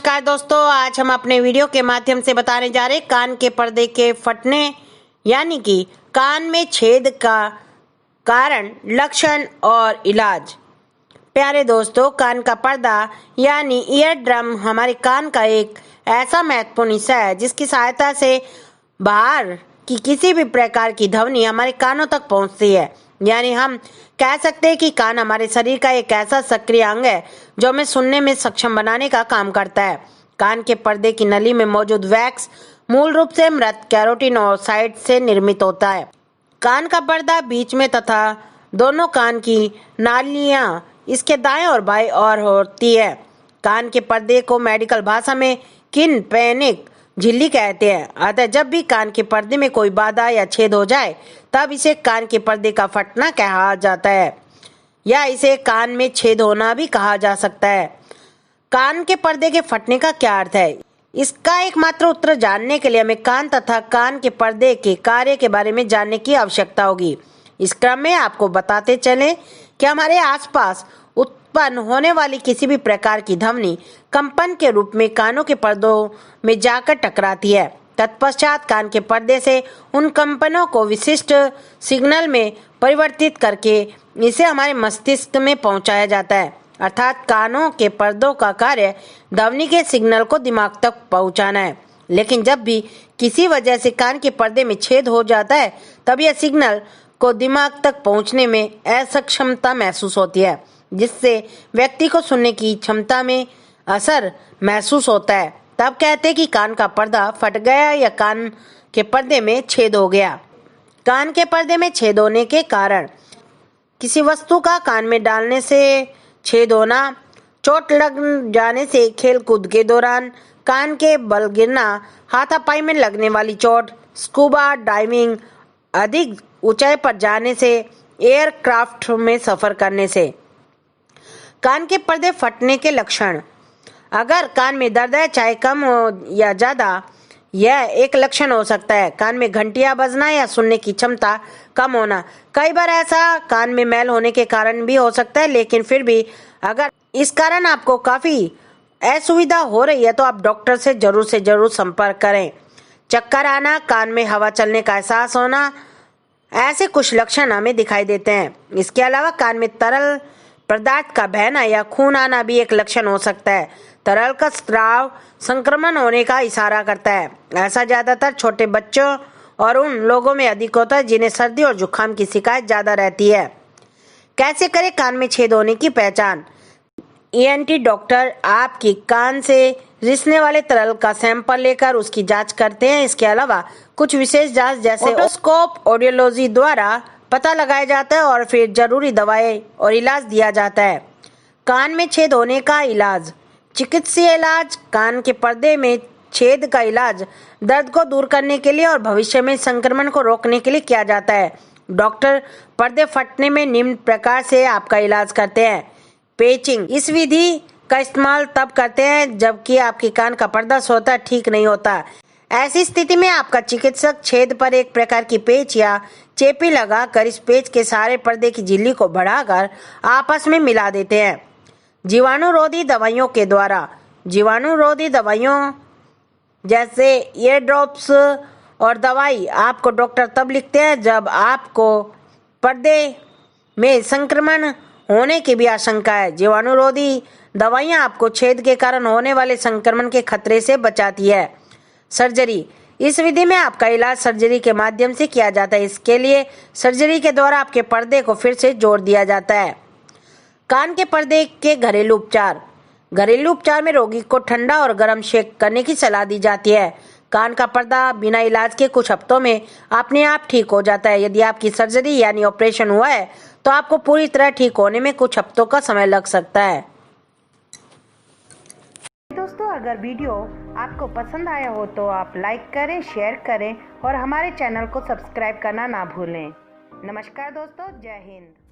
नमस्कार दोस्तों, आज हम अपने वीडियो के माध्यम से बताने जा रहे हैं कान के पर्दे के फटने यानी कि कान में छेद का कारण, लक्षण और इलाज। प्यारे दोस्तों, कान का पर्दा यानी ईयर ड्रम हमारे कान का एक ऐसा महत्वपूर्ण हिस्सा है जिसकी सहायता से बाहर की किसी भी प्रकार की ध्वनि हमारे कानों तक पहुंचती है। यानी हम कह सकते हैं कि कान हमारे शरीर का एक ऐसा सक्रिय अंग है जो हमें सुनने में सक्षम बनाने का काम करता है। कान के पर्दे की नली में मौजूद वैक्स मूल रूप से मृत कैरोटिनोसाइट से निर्मित होता है। कान का पर्दा बीच में तथा दोनों कान की नालियां इसके दाएं और बाएं ओर होती है। कान के पर्दे को मेडिकल भाषा में किनपेनिक झिल्ली कहते हैं। अतः जब भी कान के पर्दे में कोई बाधा या छेद हो जाए तब इसे कान के पर्दे का फटना कहा जाता है या इसे कान में छेद होना भी कहा जा सकता है। कान के पर्दे के फटने का क्या अर्थ है? इसका एकमात्र उत्तर जानने के लिए हमें कान तथा कान के पर्दे के कार्य के बारे में जानने की आवश्यकता होगी। इस क्रम में आपको बताते चलें कि हमारे आसपास उत्पन्न होने वाली किसी भी प्रकार की ध्वनि कंपन के रूप में कानों के पर्दों में जाकर टकराती है। तत्पश्चात कान के पर्दे से उन कंपनों को विशिष्ट सिग्नल में परिवर्तित करके इसे हमारे मस्तिष्क में पहुंचाया जाता है। अर्थात कानों के पर्दों का कार्य ध्वनि के सिग्नल को दिमाग तक पहुंचाना है। लेकिन जब भी किसी वजह से कान के पर्दे में छेद हो जाता है तब यह सिग्नल को दिमाग तक पहुंचने में असक्षमता महसूस होती है, जिससे व्यक्ति को सुनने की क्षमता में असर महसूस होता है। तब कहते हैं कि कान का पर्दा फट गया या कान के पर्दे में छेद हो गया। कान के पर्दे में छेद होने के कारण: किसी वस्तु का कान में डालने से छेद होना, चोट लग जाने से खेल कूद के दौरान कान के बल गिरना, हाथापाई में लगने वाली चोट, स्कूबा डाइविंग, अधिक ऊंचाई पर जाने से, एयरक्राफ्ट में सफर करने से। कान के पर्दे फटने के लक्षण: अगर कान में दर्द है, चाहे कम हो या ज्यादा, यह एक लक्षण हो सकता है। कान में घंटियां बजना या सुनने की क्षमता कम होना, कई बार ऐसा कान में मैल होने के कारण भी हो सकता है, लेकिन फिर भी अगर इस कारण आपको काफी असुविधा हो रही है तो आप डॉक्टर से जरूर संपर्क करें। चक्कर आना, कान में हवा चलने का एहसास होना, ऐसे कुछ लक्षण हमें दिखाई देते हैं। इसके अलावा कान में तरल पदार्थ का बहना या खून आना भी एक लक्षण हो सकता है। तरल का स्राव संक्रमण होने का इशारा करता है। ऐसा ज्यादातर छोटे बच्चों और उन लोगों में अधिक होता है जिन्हें सर्दी और जुकाम की शिकायत ज्यादा रहती है। कैसे करें कान में छेद होने की पहचान? ईएनटी डॉक्टर आपकी कान से रिसने वाले तरल का सैंपल लेकर उसकी जांच करते हैं। इसके अलावा कुछ विशेष जांच जैसे ओटोस्कोप, ऑडियोलॉजी द्वारा पता लगाया जाता है और फिर जरूरी दवाएं और इलाज दिया जाता है। कान में छेद होने का इलाज: चिकित्सीय इलाज: कान के पर्दे में छेद का इलाज दर्द को दूर करने के लिए और भविष्य में संक्रमण को रोकने के लिए किया जाता है। डॉक्टर पर्दे फटने में निम्न प्रकार से आपका इलाज करते हैं। पेचिंग: इस विधि का इस्तेमाल तब करते हैं जबकि आपकी कान का पर्दा स्वतः ठीक नहीं होता। ऐसी स्थिति में आपका चिकित्सक छेद पर एक प्रकार की पेच या चेपी लगाकर इस पेच के सहारे पर्दे की झिल्ली को बढ़ाकर आपस में मिला देते हैं। जीवाणुरोधी दवाइयों के द्वारा: जीवाणुरोधी दवाइयों जैसे ईयर ड्रॉप्स और दवाई आपको डॉक्टर तब लिखते हैं जब आपको पर्दे में संक्रमण होने की भी आशंका है। जीवाणुरोधी दवाइयां आपको छेद के कारण होने वाले संक्रमण के खतरे से बचाती है। सर्जरी: इस विधि में आपका इलाज सर्जरी के माध्यम से किया जाता है। इसके लिए सर्जरी के द्वारा आपके पर्दे को फिर से जोड़ दिया जाता है। कान के पर्दे के घरेलू उपचार: घरेलू उपचार में रोगी को ठंडा और गर्म शेक करने की सलाह दी जाती है। कान का पर्दा बिना इलाज के कुछ हफ्तों में अपने आप ठीक हो जाता है। यदि आपकी सर्जरी यानी ऑपरेशन हुआ है तो आपको पूरी तरह ठीक होने में कुछ हफ्तों का समय लग सकता है। दोस्तों, अगर वीडियो आपको पसंद आया हो तो आप लाइक करें, शेयर करें और हमारे चैनल को सब्सक्राइब करना ना भूलें। नमस्कार दोस्तों, जय हिंद।